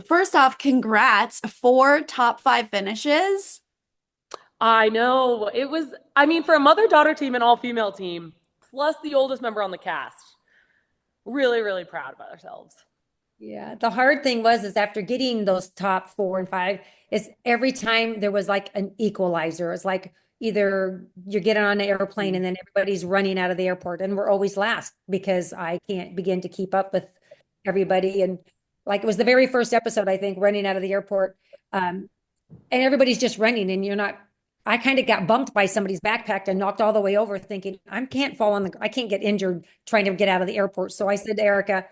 First off, congrats. 4 top 5 finishes. I know. I mean, for a mother-daughter team, an all-female team, plus the oldest member on the cast, really, really proud of ourselves. Yeah, the hard thing was is after getting those top 4 and 5, is every time there was like an equalizer. It's like either you're getting on an airplane and then everybody's running out of the airport, and we're always last because I can't begin to keep up with everybody. And like it was the very first episode, I think, running out of the airport, and everybody's just running, and you're not. I kind of got bumped by somebody's backpack and knocked all the way over, thinking I can't get injured trying to get out of the airport. So I said to Erica,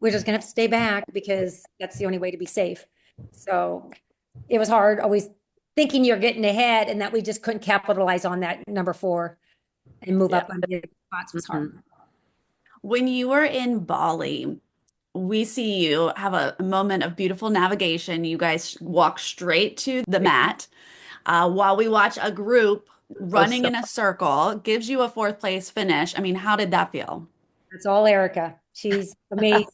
we're just gonna have to stay back because that's the only way to be safe. So it was hard, always thinking you're getting ahead and that we just couldn't capitalize on that number 4 and move Yeah. up on the spots was hard. When you were in Bali, we see you have a moment of beautiful navigation. You guys walk straight to the mat while we watch a group running So in a circle, gives you a 4th place finish. I mean, how did that feel? That's all Erica. She's amazing.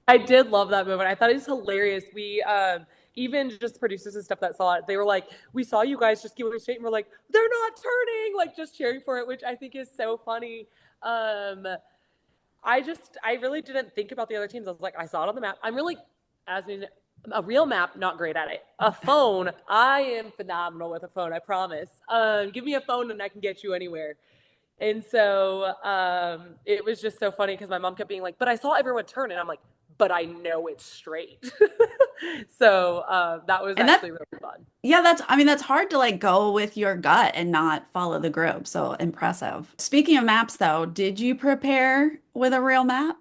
I did love that moment. I thought it was hilarious. We even just producers and stuff that saw it, they were like, "We saw you guys just going straight," and we're like, "They're not turning!" Like just cheering for it, which I think is so funny. Um, I really didn't think about the other teams. I was like, I saw it on the map. I'm really, as in a real map, not great at it. A phone, I am phenomenal with a phone. I promise. Give me a phone and I can get you anywhere. And so it was just so funny because my mom kept being like, but I saw everyone turn. And I'm like, but I know it's straight. So that was And actually really fun. yeah, that's hard to like go with your gut and not follow the group. So impressive. Speaking of maps though, did you prepare with a real map?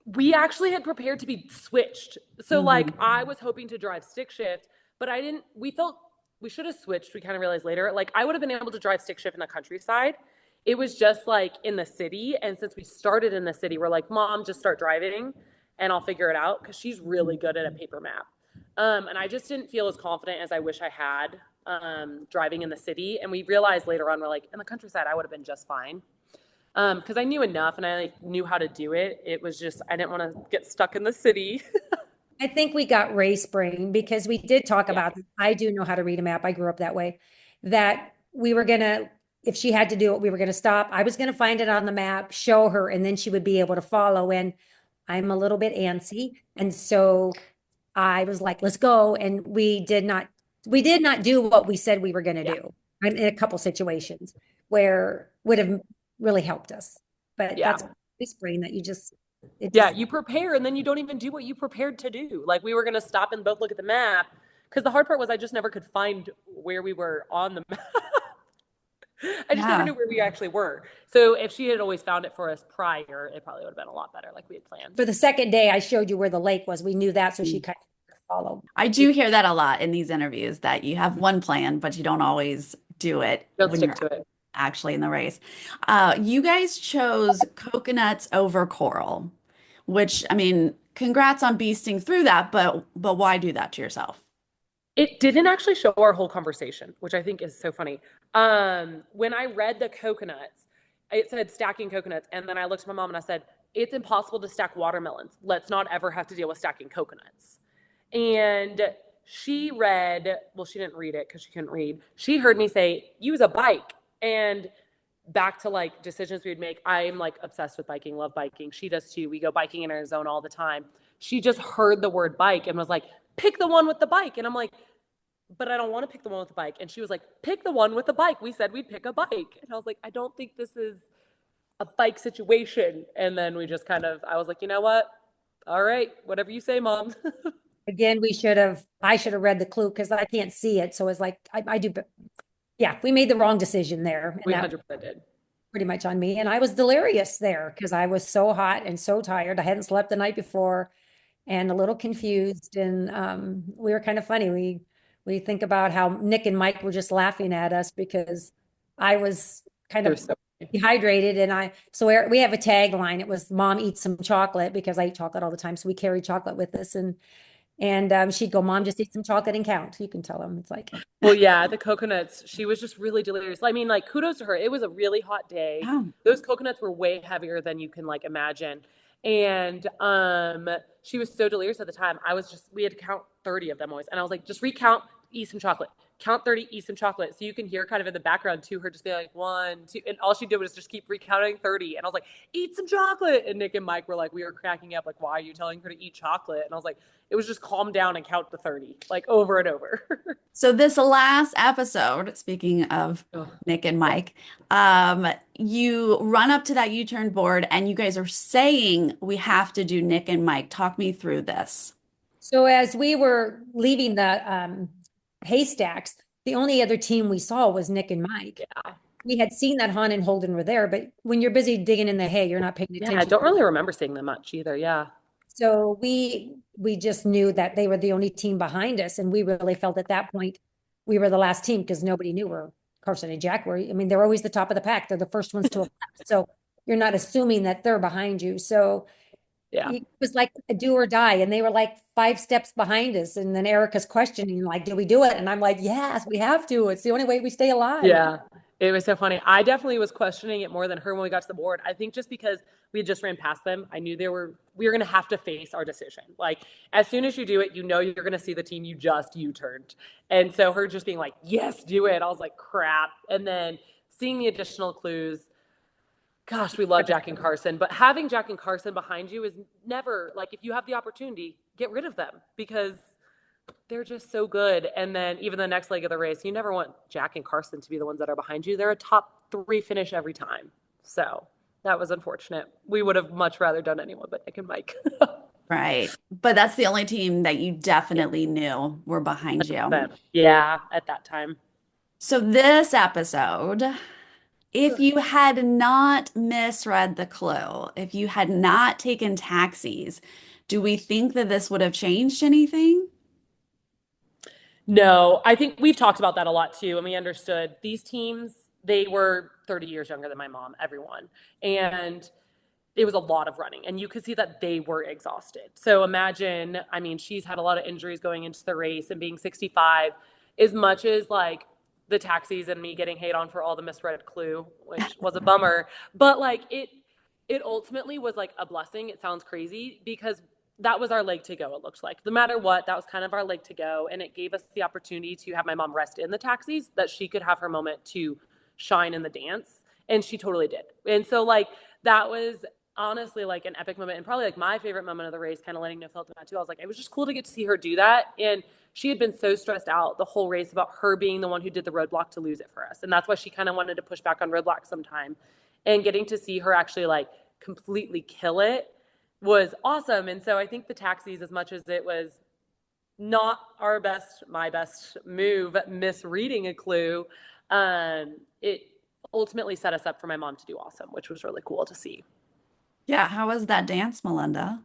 We actually had prepared to be switched. So like Mhm. I was hoping to drive stick shift, but I didn't, we felt we should have switched. We kind of realized later, like I would have been able to drive stick shift in the countryside. It was just like in the city. And since we started in the city, we're like, Mom, just start driving and I'll figure it out because she's really good at a paper map. And I just didn't feel as confident as I wish I had driving in the city. And we realized later on, we're like, in the countryside, I would have been just fine. Because I knew enough and I like knew how to do it. It was just I didn't want to get stuck in the city. I think we got race brain because we did talk Yeah. about, I do know how to read a map. I grew up that way, that we were gonna, if she had to do it, we were gonna stop. I was gonna find it on the map, show her, and then she would be able to follow. And I'm a little bit antsy. And so I was like, let's go. And we did not do what we said we were gonna Yeah. do in a couple situations where would have really helped us. But Yeah. that's race brain that it Yeah. just You prepare and then you don't even do what you prepared to do. Like we were gonna stop and both look at the map. Because the hard part was I just never could find where we were on the map. I just never Yeah. knew where we actually were. So if she had always found it for us prior, it probably would have been a lot better, like we had planned. for the second day, I showed you where the lake was. We knew that, so she Mm. kind of followed. I do hear that a lot in these interviews that you have one plan, but you don't always do it Don't when stick you're to it. actually in the race. You guys chose coconuts over coral, which I mean, congrats on beasting through that, but why do that to yourself? It didn't actually show our whole conversation, which I think is so funny. When I read the coconuts, it said stacking coconuts, and then I looked at my mom and I said, "It's impossible to stack watermelons. Let's not ever have to deal with stacking coconuts." And she read, well, she didn't read it because she couldn't read. She heard me say, "Use a bike," and back to like decisions we would make. I'm like obsessed with biking, love biking. She does too. We go biking in Arizona all the time. She just heard the word bike and was like, pick the one with the bike. And I'm like, but I don't want to pick the one with the bike. And she was like, pick the one with the bike. We said we'd pick a bike. And I was like, I don't think this is a bike situation. And then we just kind of, I was like, you know what? All right, whatever you say, Mom. Again, I should have read the clue because I can't see it. So it's like, I do, but yeah, we made the wrong decision there. And We that 100% did. pretty much on me. And I was delirious there because I was so hot and so tired. I hadn't slept the night before and a little confused. And we were kind of funny. We think about how Nick and Mike were just laughing at us because I was kind They're of so dehydrated. And we have a tagline. It was Mom eats some chocolate because I eat chocolate all the time. So we carry chocolate with us. And she'd go, Mom, just eat some chocolate and count. You can tell them. It's like, Well, yeah, the coconuts, she was just really delirious. I mean, like, kudos to her. It was a really hot day. Yeah. Those coconuts were way heavier than you can like imagine. And she was so delirious at the time. We had to count 30 of them always. And I was like, just recount, eat some chocolate. Count 30, eat some chocolate. So you can hear kind of in the background too, her just be like 1, 2. And all she did was just keep recounting 30. And I was like, eat some chocolate. And Nick and Mike were like, we were cracking up. Like, why are you telling her to eat chocolate? And I was like, it was just calm down and count to 30, like over and over. So this last episode, speaking of Oh, Nick and yeah. Mike, you run up to that U-turn board and you guys are saying we have to do Nick and Mike. Talk me through this. So as we were leaving the haystacks, the only other team we saw was Nick and Mike. Yeah. We had seen that Han and Holden were there, but when you're busy digging in the hay, you're not paying Yeah, I attention. don't really remember seeing them much either. Yeah. So we just knew that they were the only team behind us, and we really felt at that point we were the last team because nobody knew where Carson and Jack were. I mean, they're always the top of the pack. They're the first ones to have left. So you're not assuming that they're behind you. So Yeah. it was like a do or die, and they were like 5 steps behind us. And then Erica's questioning, like, "Did we do it?" And I'm like, "Yes, we have to. It's the only way we stay alive." Yeah. It was so funny. I definitely was questioning it more than her when we got to the board. I think just because we had just ran past them, I knew we were going to have to face our decision. Like, as soon as you do it, you know you're going to see the team you just U-turned. And so her just being like, yes, do it. I was like, crap. And then seeing the additional clues, gosh, we love Jack and Carson, but having Jack and Carson behind you is never, like, if you have the opportunity, get rid of them because they're just so good. And then even the next leg of the race, you never want Jack and Carson to be the ones that are behind you. They're a top 3 finish every time. So that was unfortunate. We would have much rather done anyone but Nick and Mike. Right. But that's the only team that you definitely knew were behind you. But yeah, at that time. So this episode, if you had not misread the clue, if you had not taken taxis, do we think that this would have changed anything? No, I think we've talked about that a lot too. And we understood these teams, they were 30 years younger than my mom, everyone. And it was a lot of running. And you could see that they were exhausted. So imagine, I mean, she's had a lot of injuries going into the race and being 65, as much as like the taxis and me getting hate on for all the misread clue, which was a bummer. But like it ultimately was like a blessing. It sounds crazy because that was our leg to go, it looked like. No matter what, that was kind of our leg to go. And it gave us the opportunity to have my mom rest in the taxis, that she could have her moment to shine in the dance. And she totally did. And so like that was honestly like an epic moment and probably like my favorite moment of the race, kind of letting Nick feel that too. I was like, it was just cool to get to see her do that. And she had been so stressed out the whole race about her being the one who did the roadblock to lose it for us. And that's why she kind of wanted to push back on roadblock sometime. And getting to see her actually like completely kill it was awesome. And so I think the taxis, as much as it was not my best move, misreading a clue, it ultimately set us up for my mom to do awesome, which was really cool to see. Yeah, how was that dance, Melinda?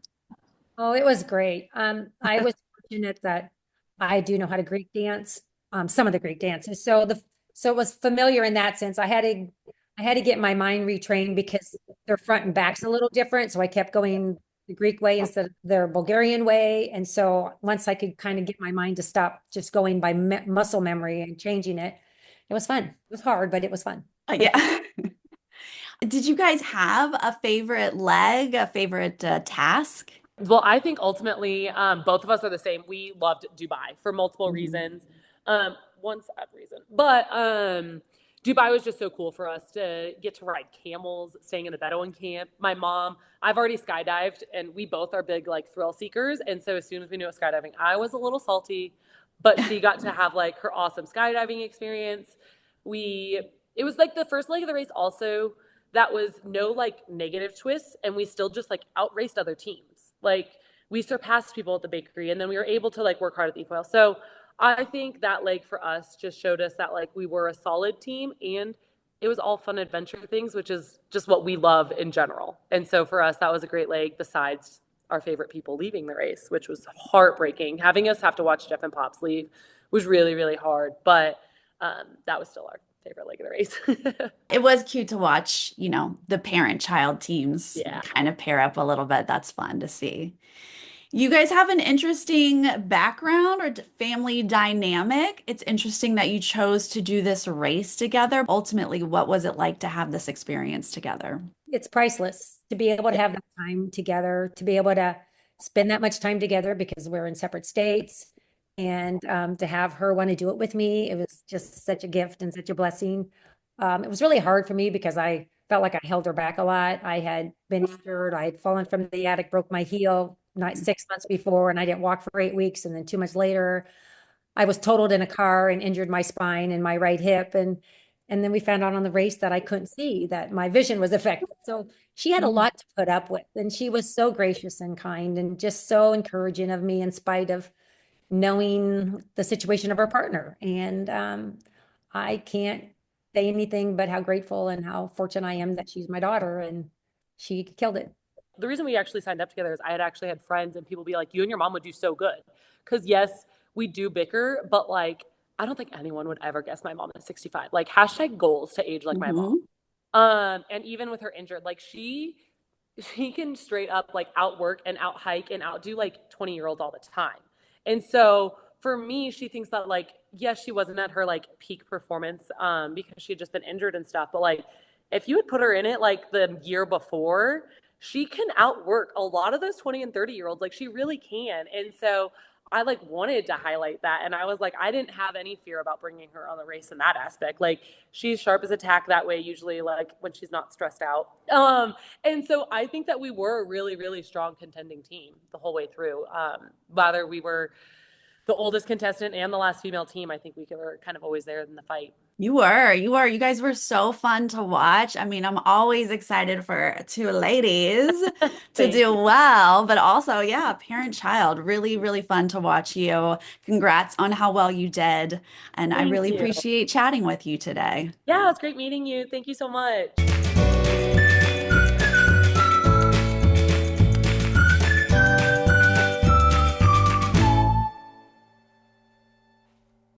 Oh, it was great. I was fortunate that I do know how to Greek dance, some of the Greek dances. So it was familiar in that sense. I had to get my mind retrained because their front and back's a little different. So I kept going the Greek way instead of their Bulgarian way. And so once I could kind of get my mind to stop just going by muscle memory and changing it, it was fun. It was hard, but it was fun. Yeah. Did you guys have a favorite leg, a favorite task? Well, I think ultimately, both of us are the same. We loved Dubai for multiple Mhm. reasons. One sad reason, but Dubai was just so cool for us to get to ride camels, staying in the Bedouin camp. My mom, I've already skydived, and we both are big like thrill seekers. And so as soon as we knew it was skydiving, I was a little salty, but she got to have like her awesome skydiving experience. It was like the first leg of the race also that was no like negative twists, and we still just like outraced other teams. Like we surpassed people at the bakery, and then we were able to like work hard at the e-foil. So I think that leg for us just showed us that like we were a solid team, and it was all fun adventure things, which is just what we love in general. And so for us, that was a great leg besides our favorite people leaving the race, which was heartbreaking. Having us have to watch Jeff and Pops leave was really, really hard, but that was still our favorite leg of the race. It was cute to watch, the parent-child teams Yeah. kind of pair up a little bit. That's fun to see. You guys have an interesting background or family dynamic. It's interesting that you chose to do this race together. Ultimately, what was it like to have this experience together? It's priceless to be able to have that time together, to be able to spend that much time together because we're in separate states. And to have her want to do it with me, it was just such a gift and such a blessing. It was really hard for me because I felt like I held her back a lot. I had been injured. I had fallen from the attic, broke my heel not 6 months before, and I didn't walk for 8 weeks. And then 2 months later, I was totaled in a car and injured my spine and my right hip. And then we found out on the race that I couldn't see, that my vision was affected. So she had a Mm. lot to put up with. And she was so gracious and kind and just so encouraging of me in spite of knowing the situation of her partner. And I can't say anything but how grateful and how fortunate I am that she's my daughter and she killed it. The reason we actually signed up together is I had actually had friends and people be like, you and your mom would do so good. Because yes, we do bicker, but like, I don't think anyone would ever guess my mom is 65. Like hashtag goals to age like my mom. Mhm. And even with her injured, like she can straight up like outwork and out hike and outdo like 20-year-olds all the time. And so for me, she thinks that like, yes, she wasn't at her like peak performance because she had just been injured and stuff. But like if you had put her in it like the year before, she can outwork a lot of those 20 and 30-year-olds. Like she really can. And so I like wanted to highlight that. And I was like, I didn't have any fear about bringing her on the race in that aspect. Like she's sharp as a tack that way, usually like when she's not stressed out. And so I think that we were a really, really strong contending team the whole way through. Whether we were the oldest contestant and the last female team, I think we were kind of always there in the fight. You guys were so fun to watch. I mean, I'm always excited for two ladies to Thank do you. well, but also, yeah, parent child, really, really fun to watch you. Congrats on how well you did. And I Thank really you. appreciate chatting with you today. Yeah, it was great meeting you. Thank you so much.